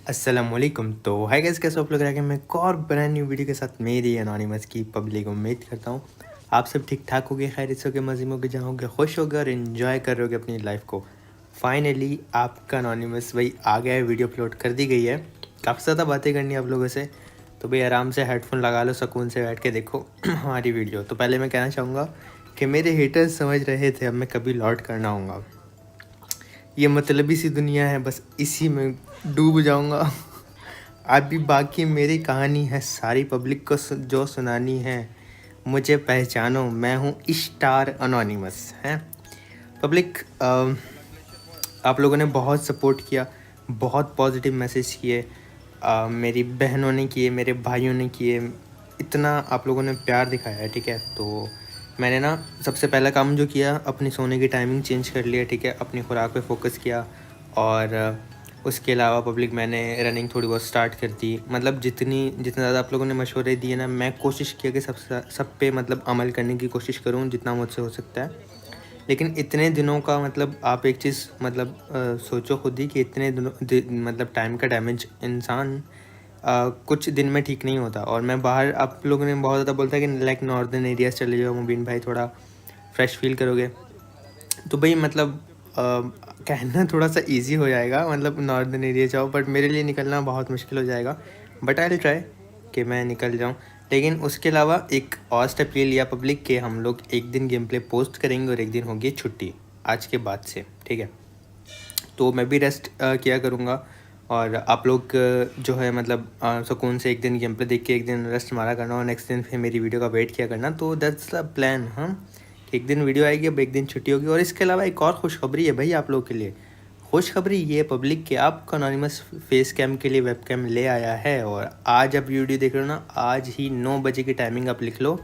अस्सलामुअलैकुम। तो hi guys, कैसे हो आप लोग? रह मैं एक और ब्रांड न्यू वीडियो के साथ मेरी एनोनिमस की पब्लिक उम्मीद करता हूँ आप सब ठीक ठाक होगे, खैरियत से होगे, मज़े में होगे, जहाँ होगे, खुश होगे और इन्जॉय कर रहे होगे अपनी लाइफ को। फाइनली आपका एनोनिमस भाई आ गया है, वीडियो अपलोड कर दी गई है। काफ़ी ज़्यादा बातें करनी है आप लोगों से, तो भाई आराम से हेडफोन लगा लो, सुकून से बैठ के देखो हमारी वीडियो। तो पहले मैं कहना चाहूँगा कि मेरे हेटर्स समझ रहे थे अब मैं कभी लौट कर ना आऊँगा। ये मतलबी सी दुनिया है, बस इसी में डूब जाऊँगा। अभी बाकी मेरी कहानी है सारी पब्लिक को जो सुनानी है। मुझे पहचानो, मैं हूँ स्टार अनोनिमस है। पब्लिक, आप लोगों ने बहुत सपोर्ट किया, बहुत पॉजिटिव मैसेज किए, मेरी बहनों ने किए, मेरे भाइयों ने किए, इतना आप लोगों ने प्यार दिखाया है। ठीक है, तो मैंने ना सबसे पहला काम जो किया, अपनी सोने की टाइमिंग चेंज कर लिया। ठीक है, अपनी खुराक पे फोकस किया और उसके अलावा पब्लिक मैंने रनिंग थोड़ी बहुत स्टार्ट कर दी। मतलब जितने ज़्यादा आप लोगों ने मशवरे दिए ना, मैं कोशिश किया कि सब पे मतलब अमल करने की कोशिश करूँ जितना मुझसे हो सकता है। लेकिन इतने दिनों का मतलब आप एक चीज़ मतलब सोचो खुद ही कि इतने मतलब टाइम का डैमेज इंसान कुछ दिन में ठीक नहीं होता। और मैं बाहर, आप लोगों ने बहुत ज़्यादा बोलता है कि लाइक नॉर्दर्न एरियाज चले जाओ मुबीन भाई, थोड़ा फ्रेश फील करोगे। तो भाई मतलब कहना थोड़ा सा इजी हो जाएगा, मतलब नॉर्दर्न एरिया जाओ, बट मेरे लिए निकलना बहुत मुश्किल हो जाएगा। बट आई विल ट्राई कि मैं निकल जाऊँ। लेकिन उसके अलावा एक और स्टेप ये लिया पब्लिक के हम लोग एक दिन गेम प्ले पोस्ट करेंगे और एक दिन होगी छुट्टी आज के बाद से। ठीक है, तो मैं भी रेस्ट किया करूँगा और आप लोग जो है मतलब सुकून से एक दिन गेम प्ले देख के एक दिन रेस्ट मारा करना और नेक्स्ट दिन फिर मेरी वीडियो का वेट किया करना। तो दैट्स द प्लान। हाँ, एक दिन वीडियो आएगी, अब एक दिन छुट्टी होगी। और इसके अलावा एक और खुशखबरी है भाई आप लोग के लिए। खुशखबरी ये पब्लिक के आपका अनोनिमस फेस कैम के लिए वेब कैम ले आया है। और आज आप वीडियो देख रहे हो ना, आज ही 9 बजे की टाइमिंग आप लिख लो,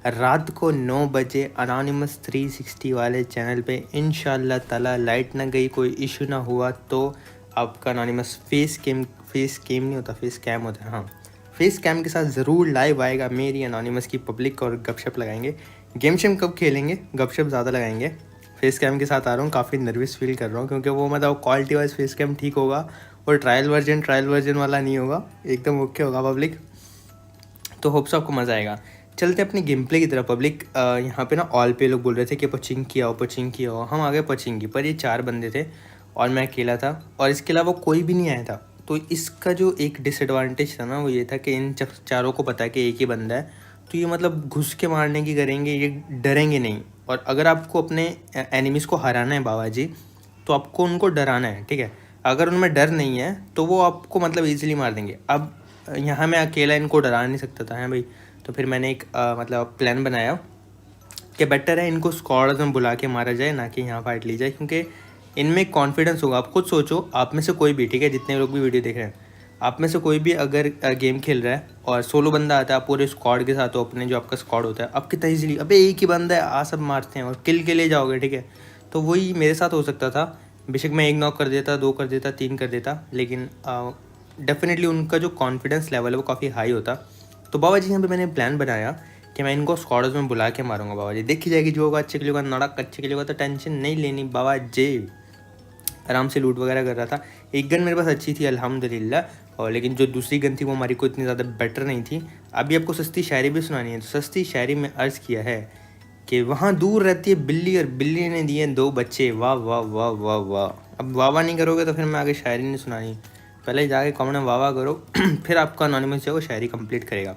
रात को 9 बजे अनोनिमस 360 वाले चैनल पे इंशाल्लाह ताला, लाइट ना गई, कोई इशू ना हुआ तो आपका अनोनिमस फेस कैम नहीं होता, फेस कैम होता है। हाँ, फेस कैम के साथ ज़रूर लाइव आएगा मेरी अनोनिमस की पब्लिक और गपशप लगाएंगे। गेम शेम कब खेलेंगे, गपशप ज़्यादा लगाएंगे। फेस कैम के साथ आ रहा हूँ, काफ़ी नर्वस फील कर रहा हूँ क्योंकि वो मतलब क्वालिटी वाइज फेस कैम ठीक होगा और ट्रायल वर्जन वाला नहीं होगा, एकदम ओके होगा पब्लिक। तो होप्स आपको मज़ा आएगा। चलते अपनी गेम प्ले की तरफ पब्लिक। यहाँ पे ना ऑल पे लोग बोल रहे थे कि पचिंग किया हो। हम आ गए पचिंग की, पर ये 4 बंदे थे और मैं अकेला था और इसके अलावा कोई भी नहीं आया था। तो इसका जो एक डिसएडवांटेज था ना, वो ये था कि इन चारों को पता है कि एक ही बंदा है, तो ये मतलब घुस के मारने की करेंगे, ये डरेंगे नहीं। और अगर आपको अपने एनिमीज़ को हराना है बाबा जी, तो आपको उनको डराना है। ठीक है, अगर उनमें डर नहीं है तो वो आपको मतलब ईजिली मार देंगे। अब यहाँ मैं अकेला इनको डरा नहीं सकता था, है भाई। तो फिर मैंने एक मतलब प्लान बनाया कि बेटर है इनको स्क्वाड्स में बुला के मारा जाए, ना कि यहाँ फाइट ली जाए, क्योंकि इनमें कॉन्फिडेंस होगा। आप खुद सोचो, आप में से कोई भी, ठीक है, जितने लोग भी वीडियो देख रहे हैं, आप में से कोई भी अगर गेम खेल रहा है और सोलो बंदा आता है, आप पूरे स्क्वाड के साथ हो, अपने जो आपका स्क्वाड होता है, आप कितना ईजिली, अबे एक ही बंदा है, आ सब मारते हैं और किल के ले जाओगे। ठीक है, तो वही मेरे साथ हो सकता था। बेशक मैं 1 नॉक कर देता, 2 कर देता, 3 कर देता, लेकिन डेफिनेटली उनका जो कॉन्फिडेंस लेवल है वो काफ़ी हाई होता। तो बाबा जी यहाँ पे मैंने प्लान बनाया कि मैं इनको स्क्वाड्स में बुला के मारूंगा। बाबा जी देखी जाएगी, जो होगा अच्छे के लिए होगा, नड़क अच्छे के लिए होगा, तो टेंशन नहीं लेनी बाबा जी। आराम से लूट वगैरह कर रहा था। एक गन मेरे पास अच्छी थी अल्हम्दुलिल्लाह, और लेकिन जो दूसरी गन थी वो हमारी को इतनी ज़्यादा बेटर नहीं थी। अभी आपको सस्ती शायरी भी सुनानी है। तो सस्ती शायरी में अर्ज़ किया है कि वहाँ दूर रहती है बिल्ली और बिल्ली ने दिए 2 बच्चे। वाह वाह वाह वाह वाह। अब वाह वाह नहीं करोगे तो फिर मैं आगे शायरी नहीं सुनानी, पहले जाके कमेंट में वाह वाह करो फिर आपका अनोनिमस जो है वो शायरी कंप्लीट करेगा।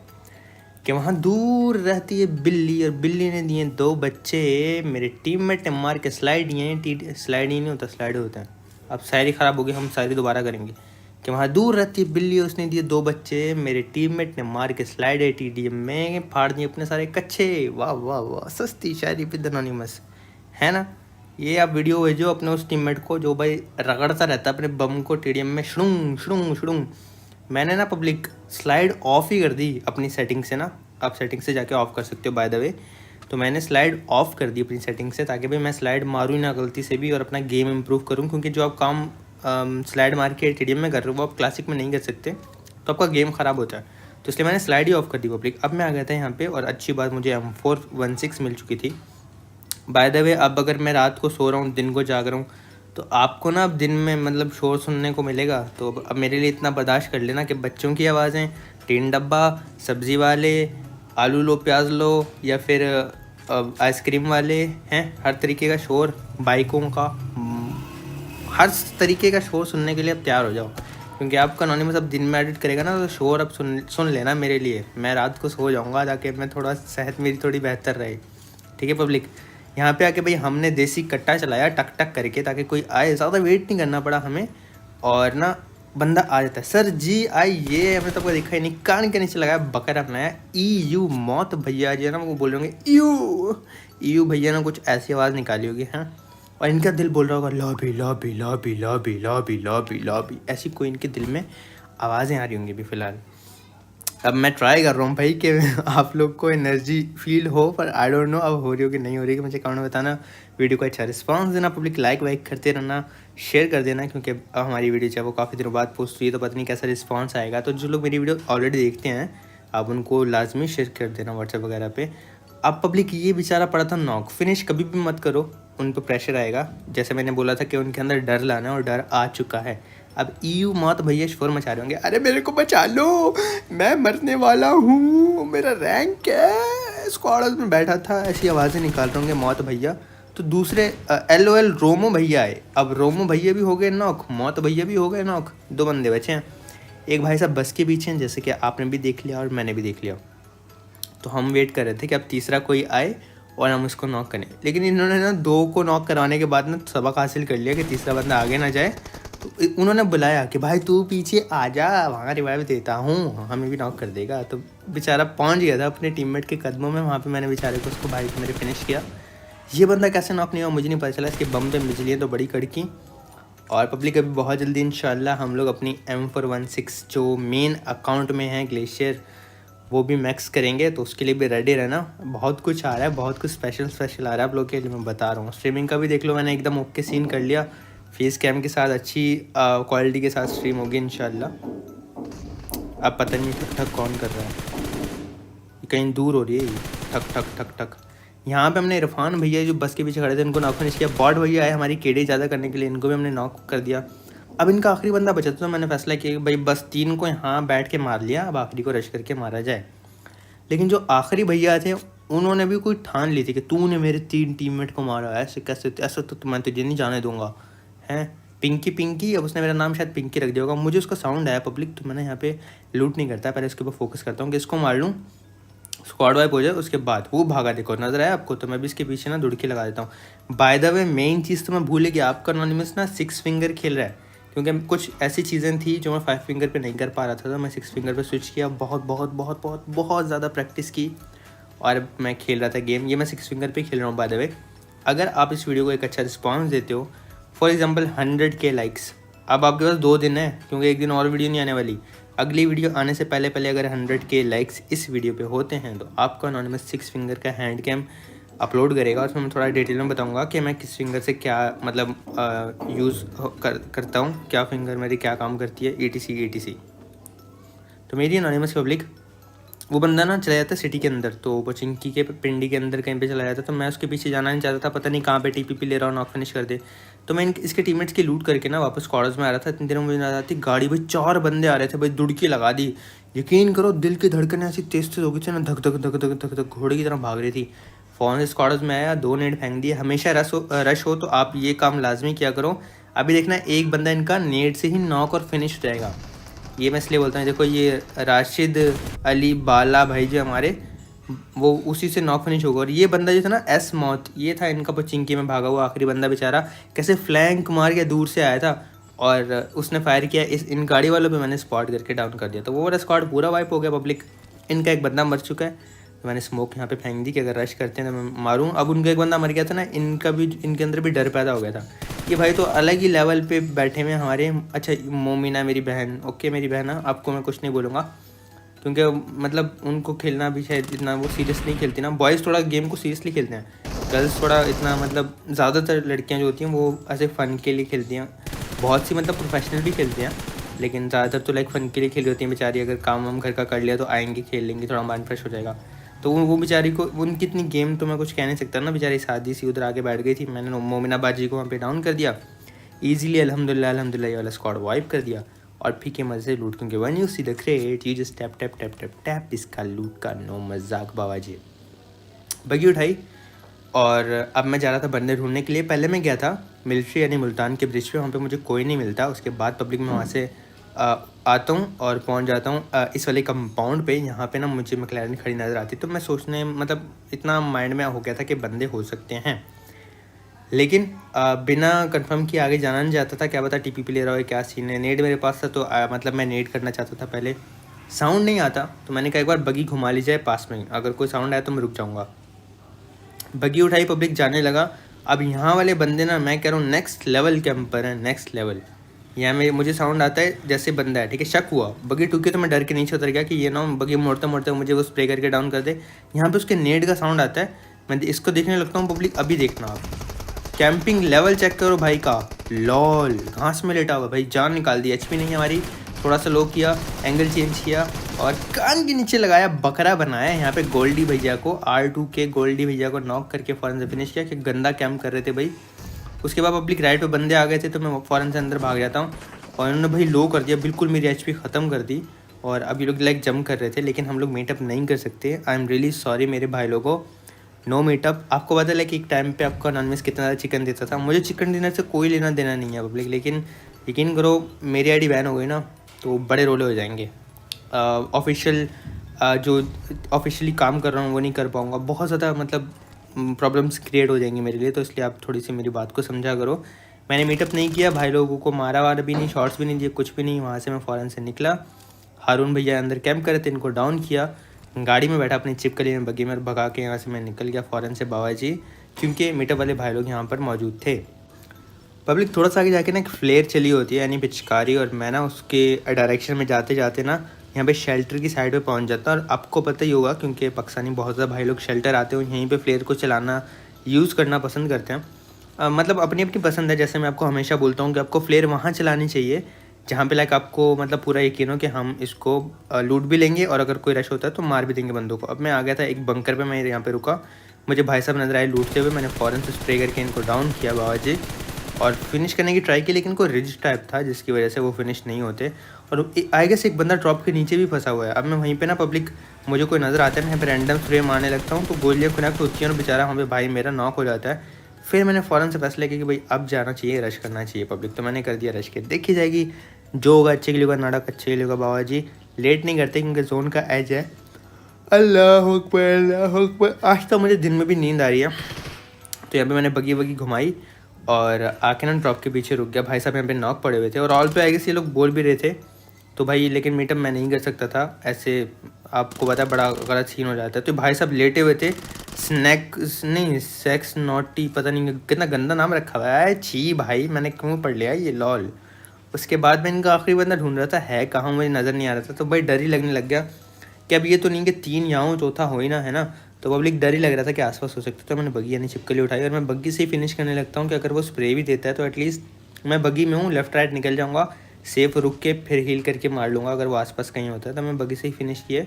कि वहाँ दूर रहती है बिल्ली और बिल्ली ने दिए 2 बच्चे, मेरे टीममेट ने मार के स्लाइड दिए। स्लाइड ही नहीं होता, स्लाइड होता है। अब शायरी ख़राब होगी, हम शायरी दोबारा करेंगे। कि वहाँ दूर रहती है बिल्ली, उसने दिए 2 बच्चे, मेरे टीममेट ने मार के स्लाइड TDM में फाड़ दिए अपने सारे कच्चे। वाह वाह वाह, सस्ती शायरी विद अनोनिमस, है ना। ये आप वीडियो भेजो अपने उस टीममेट को जो भाई रगड़ता रहता है अपने बम को TDM में, शुड़ूंग शुड़ूंग शुड़ूंग। मैंने ना पब्लिक स्लाइड ऑफ ही कर दी अपनी सेटिंग से ना, आप सेटिंग से जाके ऑफ़ कर सकते हो बाय द वे। तो मैंने स्लाइड ऑफ़ कर दी अपनी सेटिंग से, ताकि भाई मैं स्लाइड मारूँ ना गलती से भी और अपना गेम इम्प्रूव करूँ। क्योंकि जो आप काम स्लाइड मार के TDM में कर रहे हो वो आप क्लासिक में नहीं कर सकते, तो आपका गेम ख़राब होता है। तो इसलिए मैंने स्लाइड ही ऑफ़ कर दी पब्लिक। अब मैं आ गया था यहाँ पे, और अच्छी बात मुझे M416 मिल चुकी थी। बाय द वे अब अगर मैं रात को सो रहा हूँ, दिन को जाग रहा हूँ, तो आपको ना अब दिन में मतलब शोर सुनने को मिलेगा, तो अब मेरे लिए इतना बर्दाश्त कर लेना कि बच्चों की आवाज़ें, टीन डब्बा, सब्ज़ी वाले, आलू लो प्याज लो, या फिर आइसक्रीम वाले हैं, हर तरीके का शोर, बाइकों का, हर तरीके का शोर सुनने के लिए अब तैयार हो जाओ, क्योंकि आपका एनोनिमस अब दिन में एडिट करेगा ना, तो शोर अब सुन लेना मेरे लिए। मैं रात को सो जाऊँगा ताकि मैं थोड़ा सेहत मेरी थोड़ी बेहतर रहे। ठीक है पब्लिक, यहाँ पे आके भाई हमने देसी कट्टा चलाया टक टक करके, ताकि कोई आए, ज़्यादा वेट नहीं करना पड़ा हमें, और ना बंदा आ जाता है। सर जी आइए, हमने तो आपको देखा ही नहीं, कान के नीचे लगाया बकर अपनाया EU मौत भैया जी है ना, वो बोल रहे होंगे EU भैया ने कुछ ऐसी आवाज़ निकाली होगी, हाँ, और इनका दिल बोल रहा होगा lobby lobby lobby lobby lobby lobby lobby, ऐसी कोई इनके दिल में आवाज़ें आ रही होंगी अभी फ़िलहाल। अब मैं ट्राई कर रहा हूँ भाई कि आप लोग को एनर्जी फील हो, पर आई डोंट नो अब हो रही हो कि नहीं हो रही, कि मुझे कमेंट में बताना। वीडियो को अच्छा रिस्पांस देना, पब्लिक लाइक वाइक करते रहना, शेयर कर देना, क्योंकि अब हमारी वीडियो चाहे वो काफ़ी दिनों बाद पोस्ट हुई है, तो पता नहीं कैसा रिस्पांस आएगा। तो जो लोग मेरी वीडियो ऑलरेडी देखते हैं, आप उनको लाजमी शेयर कर देना व्हाट्सएप वगैरह पे। अब पब्लिक ये बेचारा पड़ा था नॉक, फिनिश कभी भी मत करो, उन पर प्रेशर आएगा। जैसे मैंने बोला था कि उनके अंदर डर लाना है, और डर आ चुका है। अब EU मौत भैया शोर मचा रहे होंगे, अरे मेरे को बचा लो, मैं मरने वाला हूँ, मेरा रैंक है, स्क्वाड में बैठा था, ऐसी आवाज़ें निकाल रहे होंगे मौत भैया। तो दूसरे LOL रोमो भैया आए, अब रोमो भैया भी हो गए नॉक, मौत भैया भी हो गए नॉक, 2 बंदे बचे हैं। एक भाई साहब बस के पीछे हैं, जैसे कि आपने भी देख लिया और मैंने भी देख लिया। तो हम वेट कर रहे थे कि अब तीसरा कोई आए और हम उसको नॉक करें, लेकिन इन्होंने ना 2 को नॉक करवाने के बाद ना सबक हासिल कर लिया कि तीसरा बंदा आगे ना जाए। तो उन्होंने बुलाया कि भाई तू पीछे आ जा, वहाँ रिवाइव देता हूँ, हमें भी नॉक कर देगा। तो बेचारा पहुँच गया था अपने टीममेट के कदमों में, वहाँ पे मैंने बेचारे को, उसको भाई को मेरे फिनिश किया। ये बंदा कैसे नॉक नहीं हुआ मुझे नहीं पता चला, इसके बम पे बिजली है तो बड़ी कड़की। और पब्लिक अभी बहुत जल्दी इंशाल्लाह हम लोग अपनी M416 जो मेन अकाउंट में है ग्लेशियर, वो भी मैक्स करेंगे, तो उसके लिए भी रेडी रहना। बहुत कुछ आ रहा है, बहुत कुछ स्पेशल आ रहा है आप लोग के लिए, मैं बता रहा हूँ। स्ट्रीमिंग का भी देख लो, मैंने एकदम ओके सीन कर लिया, फेस कैम के साथ अच्छी क्वालिटी के साथ स्ट्रीम होगी इंशाल्लाह। अब पता नहीं ठक ठक कौन कर रहा है, कहीं दूर हो रही है ठक ठक ठक ठक। यहाँ पे हमने इरफान भैया जो बस के पीछे खड़े थे, उनको नॉक फिनिश किया। बॉट भैया आए हमारी केडी ज़्यादा करने के लिए, इनको भी हमने नॉक कर दिया। अब इनका आखिरी बंदा बचा था, तो मैंने फैसला किया कि भाई बस 3 को यहाँ बैठ के मार लिया, अब आखिरी को रश करके मारा जाए। लेकिन जो आखिरी भैया थे, उन्होंने भी कोई ठान ली थी कि तूने मेरे 3 टीममेट को मारा, ऐसे कैसे, ऐसा तो मैं तुझे नहीं जाने दूंगा, हैं पिंकी। अब उसने मेरा नाम शायद पिंकी रख दिया होगा, मुझे उसका साउंड आया पब्लिक, तो मैंने यहाँ पे लूट नहीं करता, पहले उसके ऊपर फोकस करता हूँ कि इसको मार लूँ, स्क्वाड वाइप हो जाए, उसके बाद वो भागा। देखो नजर आया आपको, तो मैं भी इसके पीछे ना दुड़की लगा देता हूँ। बाय द वे मेन चीज़ तो मैं भूल गया, आपका एनोनिमस ना 6 फिंगर खेल रहा है, क्योंकि कुछ ऐसी चीज़ें थी जो मैं 5 फिंगर पे नहीं कर पा रहा था, तो मैं 6 फिंगर पे स्विच किया। बहुत ज़्यादा प्रैक्टिस की और मैं खेल रहा था गेम। ये मैं 6 फिंगर पे खेल रहा हूँ बाय द वे। अगर आप इस वीडियो को एक अच्छा रिस्पॉन्स देते हो, फॉर एग्जाम्पल 100K लाइक्स, अब आपके पास 2 दिन है, क्योंकि एक दिन और वीडियो नहीं आने वाली। अगली वीडियो आने से पहले अगर 100K लाइक्स इस वीडियो पे होते हैं, तो आपका एनोनिमस 6 फिंगर का हैंड कैम अपलोड करेगा। उसमें मैं थोड़ा डिटेल में बताऊंगा कि मैं किस फिंगर से क्या मतलब यूज़ करता हूँ, क्या फिंगर मेरी क्या काम करती है, ETC। तो मेरी एनोनिमस पब्लिक, वो बंदा ना चला जाता सिटी के अंदर, तो वो चिंकी के पिंडी के अंदर कहीं पे चला जाता, तो मैं उसके पीछे जाना नहीं चाहता था, पता नहीं कहाँ पे TPP ले रहा हूँ, नॉक फिनिश कर दे। तो मैं इसके टीममेट्स की लूट करके ना वापस स्क्वाड्स में आ रहा था। इतनी देर में मुझे नजर आती गाड़ी, भाई 4 बंदे आ रहे थे, भाई दुड़की लगा दी। यकीन करो दिल की धड़कनें ऐसी तेज हो गई थी ना, धक धक धक धक धक धक घोड़े की तरह भाग रही थी। फ़ौरन से स्क्वाड्स में आया, 2 नेट फेंक दिए। हमेशा रश हो तो आप ये काम लाजमी किया करो। अभी देखना एक बंदा इनका नेट से ही नॉक और फिनिश हो जाएगा। ये मैं इसलिए बोलता हूँ, देखो ये राशिद अली बाला भाई जो हमारे, वो उसी से नॉक फिनिश होगा। और ये बंदा जो था ना S मौत, ये था इनका पचिंकी में भागा हुआ आखिरी बंदा, बेचारा कैसे फ्लैंक मार के दूर से आया था और उसने फायर किया। इन गाड़ी वालों पे मैंने स्पॉट करके डाउन कर दिया, तो वो वाला स्क्वाड पूरा वाइप हो गया पब्लिक। इनका एक बंदा मर चुका है, तो मैंने स्मोक यहाँ पे फेंक दी कि अगर रश करते हैं तो मैं मारूँ। अब उनका एक बंदा मर गया था ना, इनके अंदर भी डर पैदा हो गया था कि भाई तो अलग ही लेवल पे बैठे हुए हमारे। अच्छा मोमिना मेरी बहन, ओके मेरी बहन, आपको मैं कुछ नहीं बोलूँगा, क्योंकि मतलब उनको खेलना भी शायद इतना वो सीरियस नहीं खेलती ना। बॉयज़ थोड़ा गेम को सीरियसली खेलते हैं, गर्ल्स थोड़ा इतना मतलब ज़्यादातर लड़कियाँ जो होती हैं वो ऐसे फ़न के लिए खेलती हैं। बहुत सी मतलब प्रोफेशनल भी खेलती हैं, लेकिन ज़्यादातर तो लाइक फ़न के लिए खेल होती हैं बेचारी। अगर काम वाम घर का कर लिया तो आएंगी, खेल लेंगी, थोड़ा माइंड फ्रेश हो जाएगा। तो वो बेचारी को उनकी इतनी गेम तो मैं कुछ कह नहीं सकता ना, बेचारी शादी सी उधर आके बैठ गई थी। मैंने मोमिना बाजी को वहाँ पे डाउन कर दिया। ईजिली अल्हम्दुलिल्लाह ये वाला स्क्वाड वाइप कर दिया और फीके मजे से लूट, क्योंकि one you see the crate you just tap tap tap tap tap, इसका लूट का नो मजाक बाबाजी। बगी उठाई और अब मैं जा रहा था बंदे ढूंढने के लिए। पहले मैं गया था मिलिट्री यानी मुल्तान के ब्रिज पे, वहाँ पे मुझे कोई नहीं मिलता। उसके बाद पब्लिक में वहाँ से आता हूँ और पहुँच जाता हूँ इस वाले कंपाउंड पे। यहाँ पे ना मुझे मैक्लैरेन खड़ी नज़र आती, तो मैं सोचने मतलब इतना माइंड में हो गया था कि बंदे हो सकते हैं, लेकिन बिना कंफर्म किए आगे जाना नहीं जाता था। क्या पता टीपीपी ले रहा हो, क्या सीन है। नेट मेरे पास था तो मतलब मैं नेट करना चाहता था। पहले साउंड नहीं आता तो मैंने कहा एक बार बगी घुमा ली जाए पास में, अगर कोई साउंड आया तो मैं रुक जाऊँगा। बगी उठाई, पब्लिक जाने लगा। अब यहाँ वाले बंदे ना, मैं कह रहा हूँ नेक्स्ट लेवल कैंपर है, नेक्स्ट लेवल। यहाँ में मुझे साउंड आता है जैसे बंदा है, ठीक है। शक हुआ बगी टूके तो मैं डर के नीचे उतर गया कि ये ना बगी मोड़ते मोड़ते मुझे वो स्प्रे करके डाउन कर दे। यहाँ पे उसके नेट का साउंड आता है, मैं इसको देखने लगता हूँ। पब्लिक अभी देखना आप, कैंपिंग लेवल चेक करो भाई का, लॉल घास में लेटा हुआ भाई, जान निकाल दी। एचपी नहीं हमारी, थोड़ा सा लो किया, एंगल चेंज किया और कान के नीचे लगाया, बकरा बनाया। यहाँ पे गोल्डी भैया को R2 के गोल्डी भैया को नॉक करके फ़ौरन से फिनिश किया कि गंदा कैंप कर रहे थे भाई। उसके बाद पब्लिक राइट पे बंदे आ गए थे तो मैं फ़ौरन से अंदर भाग जाता हूँ और उन्होंने भाई लो कर दिया, बिल्कुल मेरी एचपी ख़त्म कर दी। और अब ये लोग लाइक जंप कर रहे थे, लेकिन हम लोग मीटअप नहीं कर सकते। आई एम रियली सॉरी मेरे भाई लोगों, नो मीटअप। आपको पता है कि एक टाइम पे आपका नॉनवेज कितना ज़्यादा चिकन देता था। मुझे चिकन डिनर से कोई लेना देना नहीं है पब्लिक, लेकिन यकीन करो मेरी आईडी बैन हो गई ना तो बड़े रोले हो जाएंगे। ऑफिशियल जो ऑफिशियली काम कर रहा हूँ वो नहीं कर पाऊँगा, बहुत ज़्यादा मतलब प्रॉब्लम्स क्रिएट हो जाएंगी मेरे लिए। तो इसलिए आप थोड़ी सी मेरी बात को समझा करो। मैंने मीटअप नहीं किया, भाई लोगों को मारा वारा भी नहीं, शॉर्ट्स भी नहीं दिए, कुछ भी नहीं। वहाँ से मैं फ़ौरन से निकला, हारून भैया अंदर कैंप करे थे, इनको डाउन किया, गाड़ी में बैठा अपनी चिपकली में बग्गी में भगा के यहाँ से मैं निकल गया फ़ौरन से बाबाजी, क्योंकि मीटअप वाले भाई लोग यहाँ पर मौजूद थे। पब्लिक थोड़ा सा आगे जाके ना एक फ्लेयर चली होती है यानी पिचकारी, और मैं ना उसके डायरेक्शन में जाते जाते ना यहाँ पे शेल्टर की साइड पे पहुँच जाता। और आपको पता ही होगा क्योंकि पाकिस्तानी बहुत ज़्यादा भाई लोग शेल्टर आते हैं यहीं पे फ्लेयर को चलाना यूज़ करना पसंद करते हैं। मतलब अपनी अपनी पसंद है। जैसे मैं आपको हमेशा बोलता हूँ कि आपको फ्लेयर वहाँ चलानी चाहिए जहाँ पे लाइक आपको मतलब पूरा यकीन हो कि हम इसको लूट भी लेंगे और अगर कोई रश होता है तो मार भी देंगे बंदों को। अब मैं आ गया था एक बंकर पे, मैं यहाँ पे रुका, मुझे भाई साहब नजर आए लूटते हुए, मैंने फ़ौरन से स्प्रे करके इनको डाउन किया बाबाजी और फिनिश करने की ट्राई की, लेकिन कोई रिज टाइप था जिसकी वजह से वो फिनिश नहीं होते। और आई गेस एक बंदा ड्रॉप के नीचे भी फंसा हुआ है। अब मैं वहीं पे ना पब्लिक मुझे कोई नज़र आता है, मैं यहाँ पर रैंडम स्प्रे मारने लगता हूँ तो गोलियाँ कनेक्ट होती हैं और बेचारा वहाँ पे भाई मेरा नॉक हो जाता है। फिर मैंने फ़ौरन से फैसला किया कि भाई अब जाना चाहिए, रश करना चाहिए पब्लिक। तो मैंने कर दिया रश के, देखी जाएगी जो होगा अच्छे के लिए होगा, नाटक अच्छे के लिए होगा बाबाजी। लेट नहीं करते क्योंकि जोन का एज है। अल्लाह अकबर अल्लाह अकबर। आज तो मुझे दिन में भी नींद आ रही है। तो यहाँ पे मैंने बगी बगी घुमाई और आके ना ड्रॉप के पीछे रुक गया। भाई साहब यहाँ पे नॉक पड़े हुए थे और ऑल पे आएगा ये लोग बोल भी रहे थे तो भाई, लेकिन मीटअप मैं नहीं कर सकता था ऐसे, आपको पता बड़ा गलत सीन हो जाता है। तो भाई साहब लेटे हुए थे, स्नैक नहीं सेक्स नॉटी, पता नहीं कितना गंदा नाम रखा हुआ है, छी भाई मैंने क्यों पढ़ लिया ये लॉल। उसके बाद मैं इनका आखिरी बंदा ढूंढ रहा था, है कहाँ मुझे नज़र नहीं आ रहा था। तो भाई डर ही लगने लग गया कि अब ये तो नहीं कि 3 यहाँ चौथा हो ही ना, है ना। तो पब्लिक डर ही लग रहा था कि आसपास हो सकता। तो मैंने बग्गी यानी छिपकली उठाई और मैं बग्गी से ही फिनिश करने लगता हूँ कि अगर वो स्प्रे भी देता है तो एटलीस्ट मैं बग्गी में हूँ, लेफ्ट राइट निकल जाऊँगा, सेफ रुक के फिर हील करके मार लूँगा अगर वो आसपास कहीं होता है। तो मैं बग्गी से ही फिनिश किए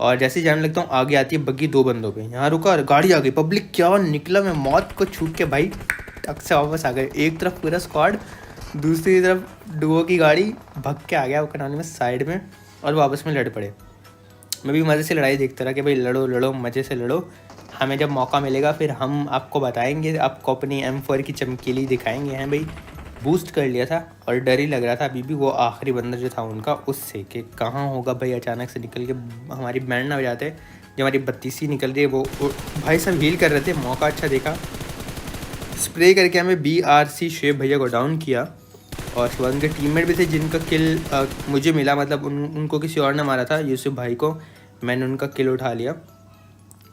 और जैसे ही जाने लगता हूँ आगे आती है बग्गी 2 बंदों पे, यहाँ रुका और गाड़ी आ गई। पब्लिक क्या निकला, मैं मौत को छूट के भाई टक से वापस आ गए। एक तरफ पूरा स्क्वाड, दूसरी तरफ डुओ की गाड़ी, भग के आ गया वो कनाने में साइड में और वापस में लड़ पड़े। मैं भी मज़े से लड़ाई देखता रहा कि भाई लड़ो लड़ो मज़े से लड़ो, हमें जब मौका मिलेगा फिर हम आपको बताएंगे, आपको अपनी M4 की चमकीली दिखाएंगे। हैं भाई बूस्ट कर लिया था और डर ही लग रहा था अभी भी वो आखिरी बंदा जो था उनका उससे कि कहाँ होगा भाई, अचानक से निकल के हमारी बैंड ना बजाते। जो हमारी 32 निकल रही है वो भाई सब हील कर रहे थे, मौका अच्छा देखा, स्प्रे करके हमें BRC शेब भैया को डाउन किया। और उसके बाद उनके टीममेट भी थे जिनका किल मुझे मिला, मतलब उनको किसी और ने मारा था, यूसुफ भाई को, मैंने उनका किल उठा लिया।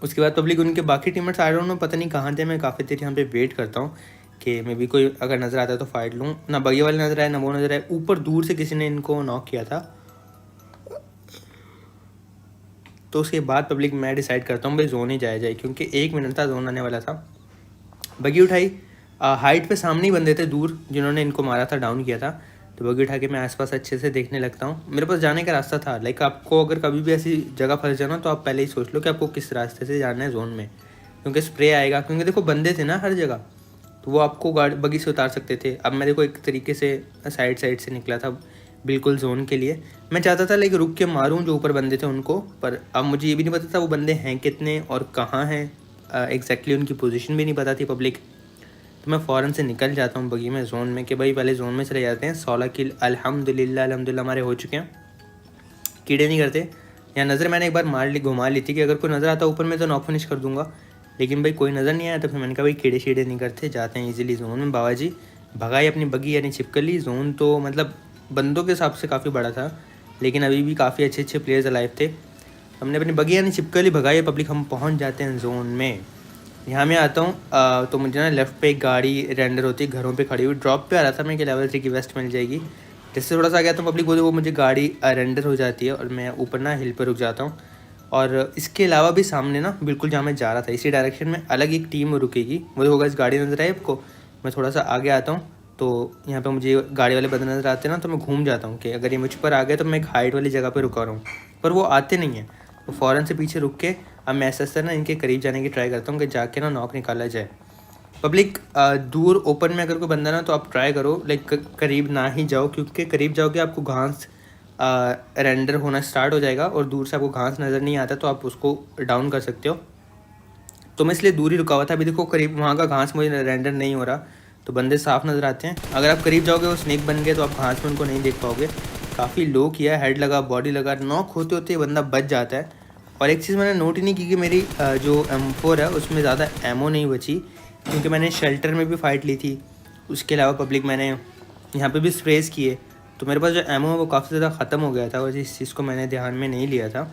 उसके बाद पब्लिक उनके बाकी टीममेट्स आ रहे हैं, पता नहीं कहाँ थे। मैं काफ़ी देर यहाँ पे वेट करता हूँ कि मे भी कोई अगर नज़र आता है तो फाइट लूँ। ना बगिया वाले नज़र आए ना वो नज़र आए, ऊपर दूर से किसी ने इनको नॉक किया था। तो उसके बाद पब्लिक मैं डिसाइड करता हूँ भाई जोन ही जाया जाए, क्योंकि 1 मिनट था जोन आने वाला था। बगी उठाई, हाइट पे सामने ही बंदे थे दूर जिन्होंने इनको मारा था, डाउन किया था। तो बगी उठा के मैं आसपास अच्छे से देखने लगता हूँ। मेरे पास जाने का रास्ता था, लाइक आपको अगर कभी भी ऐसी जगह फंस जाना तो आप पहले ही सोच लो कि आपको किस रास्ते से जाना है जोन में, क्योंकि स्प्रे आएगा। क्योंकि देखो बंदे थे ना हर जगह, तो वो आपको गाड़ी बगी से उतार सकते थे। अब मैं देखो एक तरीके से साइड से निकला था बिल्कुल जोन के लिए। मैं चाहता था लाइक रुक के मारूं जो ऊपर बंदे थे उनको, पर अब मुझे ये भी नहीं पता था वो बंदे हैं कितने और कहाँ हैं एग्जैक्टली, उनकी पोजीशन भी नहीं पता थी पब्लिक। तो मैं फ़ौरन से निकल जाता हूँ बगी में जोन में कि भाई पहले जोन में चले जाते हैं। 16 किल अल्हम्दुलिल्लाह हमारे हो चुके हैं। कीड़े नहीं करते यहाँ। नज़र मैंने एक बार मार ली, घुमा ली थी कि अगर कोई नज़र आता ऊपर में तो नॉक फिनिश कर दूंगा, लेकिन भाई कोई नज़र नहीं आया। तो फिर मैंने कहा भाई कीड़े शीड़े नहीं करते, जाते हैं इजीली जोन में। बाबा जी भगाई अपनी बगी यानी चिपक ली। जोन तो मतलब बंदों के हिसाब से काफ़ी बड़ा था, लेकिन अभी भी काफ़ी अच्छे प्लेयर्स अलाइव थे। हमने अपनी बगी यानी चिपक ली, भगाई पब्लिक। हम पहुँच जाते हैं जोन में। यहाँ मैं आता हूँ तो मुझे ना लेफ़्ट पे एक गाड़ी रेंडर होती है घरों पे खड़ी हुई। ड्रॉप पे आ रहा था मैं कि लेवल 3 की वेस्ट मिल जाएगी। जिससे थोड़ा सा आ गया तो पब्लिक वो मुझे गाड़ी रेंडर हो जाती है और मैं ऊपर ना हिल पर रुक जाता हूँ। और इसके अलावा भी सामने ना बिल्कुल जहाँ मैं जा रहा था इसी डायरेक्शन में अलग एक टीम रुकेगी। मुझे होगा इस गाड़ी नज़र आए आपको। मैं थोड़ा सा आगे आता हूँ तो यहाँ पे मुझे गाड़ी वाले बंदे नज़र आते हैं ना, तो मैं घूम जाता हूँ कि अगर ये मुझ पर आ गए तो मैं एक हाइट वाली जगह पर रुका रहा हूँ, पर वो आते नहीं हैं। तो फ़ौरन से पीछे रुक के अब मैं ऐसा ना इनके करीब जाने की ट्राई करता हूँ कि जाके ना नॉक निकाला जाए। पब्लिक दूर ओपन में अगर कोई बंदा ना तो आप ट्राई करो लाइक करीब ना ही जाओ, क्योंकि करीब जाओगे आपको घास रेंडर होना स्टार्ट हो जाएगा और दूर से आपको घास नज़र नहीं आता तो आप उसको डाउन कर सकते हो। तो मैं इसलिए दूर ही रुका हुआ था। अभी देखो करीब वहाँ का घास मुझे रेंडर नहीं हो रहा, तो बंदे साफ नज़र आते हैं। अगर आप करीब जाओगे वो स्नेक बन गए तो आप घास में उनको नहीं देख पाओगे। काफ़ी लो किया, हेड लगा, बॉडी लगा, नॉक होते होते बंदा बच जाता है। और एक चीज़ मैंने नोट ही नहीं की कि मेरी जो M4 है उसमें ज़्यादा एमो नहीं बची, क्योंकि मैंने शेल्टर में भी फ़ाइट ली थी। उसके अलावा पब्लिक मैंने यहाँ पे भी स्प्रेस किए, तो मेरे पास जो एमो है वो काफ़ी ज़्यादा ख़त्म हो गया था और इस चीज़ को मैंने ध्यान में नहीं लिया था।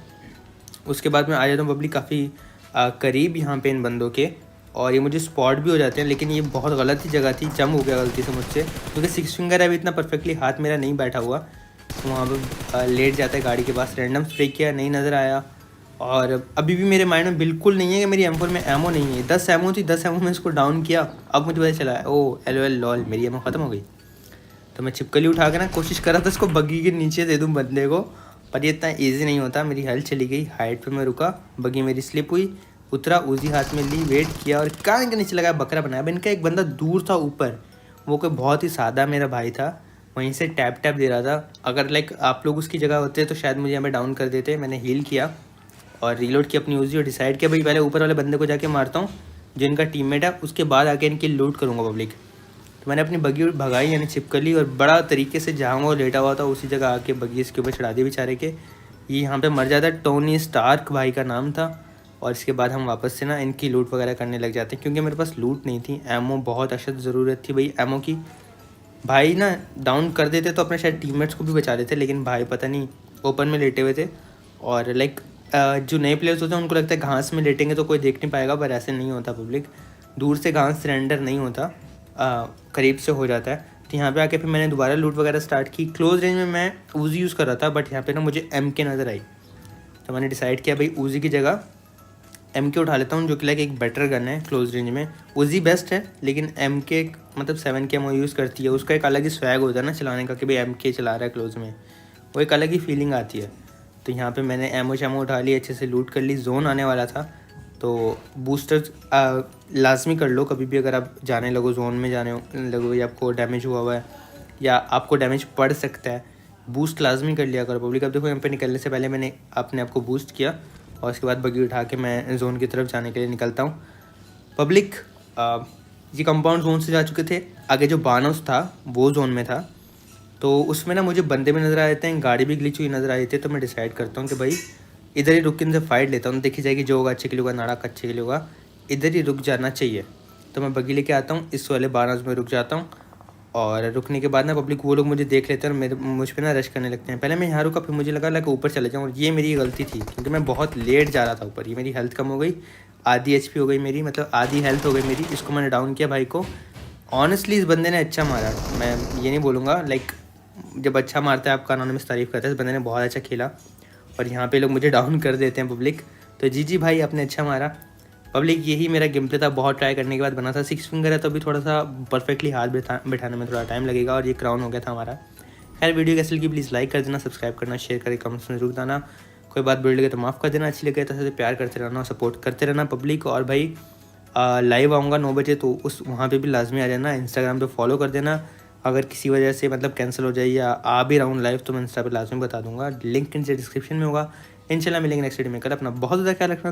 उसके बाद मैं आ जाता हूँ पब्लिक काफ़ी करीब यहाँ पे इन बंदों के, और ये मुझे स्पॉट भी हो जाते हैं। लेकिन ये बहुत गलत ही जगह थी, जंप हो गया गलती से मुझसे, क्योंकि 6 फिंगर है अभी इतना परफेक्टली हाथ मेरा नहीं बैठा हुआ। तो वहाँ पर लेट जाता है गाड़ी के पास। रैंडम स्प्रे किया, नहीं नज़र आया। और अभी भी मेरे माइंड में बिल्कुल नहीं है कि मेरी M4 में एमो नहीं है। 10 एमो थी, 10 एमो में इसको डाउन किया। अब मुझे पता चला है ओ LOL लॉल मेरी एमो ख़त्म हो गई। तो मैं छिपकली उठा के ना कोशिश कर रहा था इसको बग्गी के नीचे दे दूँ बंदे को, पर ये इतना ईजी नहीं होता। मेरी हेल्थ चली गई, हाइट पे मैं रुका, बग्गी मेरी स्लिप हुई, उतरा, उजी हाथ में ली, वेट किया और कान के नीचे लगाया, बकरा बनाया। अब इनका एक बंदा दूर था ऊपर, वो कोई बहुत ही सादा मेरा भाई था, वहीं से टैप टैप दे रहा था। अगर लाइक आप लोग उसकी जगह होते तो शायद मुझे यहाँ पे डाउन कर देते। मैंने हील किया और रीलोड की अपनी उजी और डिसाइड किया भाई पहले ऊपर वाले बंदे को जाके मारता हूँ जो इनका टीममेट है, उसके बाद आके इनकी लूट करूँगा पब्लिक। तो मैंने अपनी बग्गी भगाई यानी छिपकली, और बड़ा तरीके से जहाँ वो लेटा हुआ था उसी जगह आके बग्गी इसके ऊपर चढ़ा दी बेचारे के। ये यहाँ पे मर जाता। टोनी स्टार्क भाई का नाम था। और इसके बाद हम वापस से ना इनकी लूट वगैरह करने लग जाते हैं, क्योंकि मेरे पास लूट नहीं थी। एमो बहुत अशद ज़रूरत थी भाई एमो की। भाई ना डाउन कर देते तो अपने शायद टीममेट्स को भी बचा लेते, लेकिन भाई पता नहीं ओपन में लेटे हुए थे। और लाइक जो नए प्लेयर्स होते हैं उनको लगता है घास में लेटेंगे तो कोई देख नहीं पाएगा, पर ऐसे नहीं होता पब्लिक। दूर से घास सरेंडर नहीं होता, करीब से हो जाता है। तो यहाँ पे आके फिर मैंने दोबारा लूट वगैरह स्टार्ट की। क्लोज रेंज में मैं ऊजी यूज़ कर रहा था, बट यहाँ पे ना मुझे MK नज़र आई। तो मैंने डिसाइड किया भाई ऊजी की जगह MK उठा लेता हूँ, जो कि लाइक एक बेटर गन है क्लोज रेंज में। ऊजी बेस्ट है, लेकिन MK मतलब 7K एमओ यूज़ करती है। उसका एक अलग ही स्वैग होता है ना चलाने का कि भाई MK चला रहा है क्लोज में, वो एक अलग ही फीलिंग आती है। तो यहाँ पे मैंने एमओ शैमो उठा ली, अच्छे से लूट कर ली। जोन आने वाला था तो बूस्टर लाजमी कर लो कभी भी अगर आप जाने लगो, जोन में जाने लगो या आपको डैमेज हुआ हुआ है या आपको डैमेज पड़ सकता है, बूस्ट लाजमी कर लिया करो पब्लिक। अब देखो यहाँ पे निकलने से पहले मैंने अपने आप को बूस्ट किया और उसके बाद बग्गी उठा के मैं जोन की तरफ जाने के लिए निकलता हूँ पब्लिक। ये कंपाउंड जोन से जा चुके थे। आगे जो बानोस था वो जोन में था, तो उसमें ना मुझे बंदे भी नज़र आ जाते हैं, गाड़ी भी ग्लिच हुई नज़र आ जाती है। तो मैं डिसाइड करता हूँ कि भाई इधर ही रुक के इनसे फाइट लेता हूँ, देखी जाएगी जो होगा अच्छे के लिए होगा, नाड़ा अच्छे के लिए होगा, इधर ही रुक जाना चाहिए। तो मैं बग्गी लेके आता हूँ, इस वाले बानोस में रुक जाता हूँ। और रुकने के बाद ना पब्लिक वो लोग मुझे देख लेते हैं और मुझ पर ना रश करने लगते हैं। पहले मैं यहाँ रुका, फिर मुझे लगा कि ऊपर चले जाऊँ, और ये मेरी गलती थी क्योंकि मैं बहुत लेट जा रहा था ऊपर। ये मेरी हेल्थ कम हो गई, आधी HP हो गई मेरी, मतलब आधी हेल्थ हो गई मेरी। इसको मैंने डाउन किया भाई को। ऑनेस्टली इस बंदे ने अच्छा मारा, मैं ये नहीं बोलूँगा लाइक जब अच्छा मारता है आपका अनोनिमस तारीफ़ करता है, इस बंदे ने बहुत अच्छा खेला। और यहाँ पे लोग मुझे डाउन कर देते हैं पब्लिक। तो जी भाई आपने अच्छा मारा पब्लिक। यही मेरा गेम प्ले था, बहुत ट्राई करने के बाद बना था। 6 फिंगर है तो अभी थोड़ा सा परफेक्टली हाथ बैठाने में थोड़ा टाइम लगेगा, और ये क्राउन हो गया था हमारा। खैर वीडियो कैसी लगी प्लीज़ लाइक कर देना, सब्सक्राइब करना, शेयर करके कमेंट्स में जरूर बताना। कोई बात बुरी लगे तो माफ़ कर देना, अच्छी लगे तो प्यार करते रहना, सपोर्ट करते रहना पब्लिक। और भाई लाइव आऊँगा 9 बजे, तो उस वहाँ पे भी लाजमी आ जाना। इंस्टाग्राम पे फॉलो कर देना। अगर किसी वजह से मतलब कैंसिल हो जाए या आ भी रहा हूँ लाइव, तो मैं इंस्टा पे लाजमी बता दूंगा। लिंक नीचे डिस्क्रिप्शन में होगा। इंशाल्लाह मिलेंगे नेक्स्ट वीडियो में कल। अपना बहुत ज़्यादा ख्याल रखना।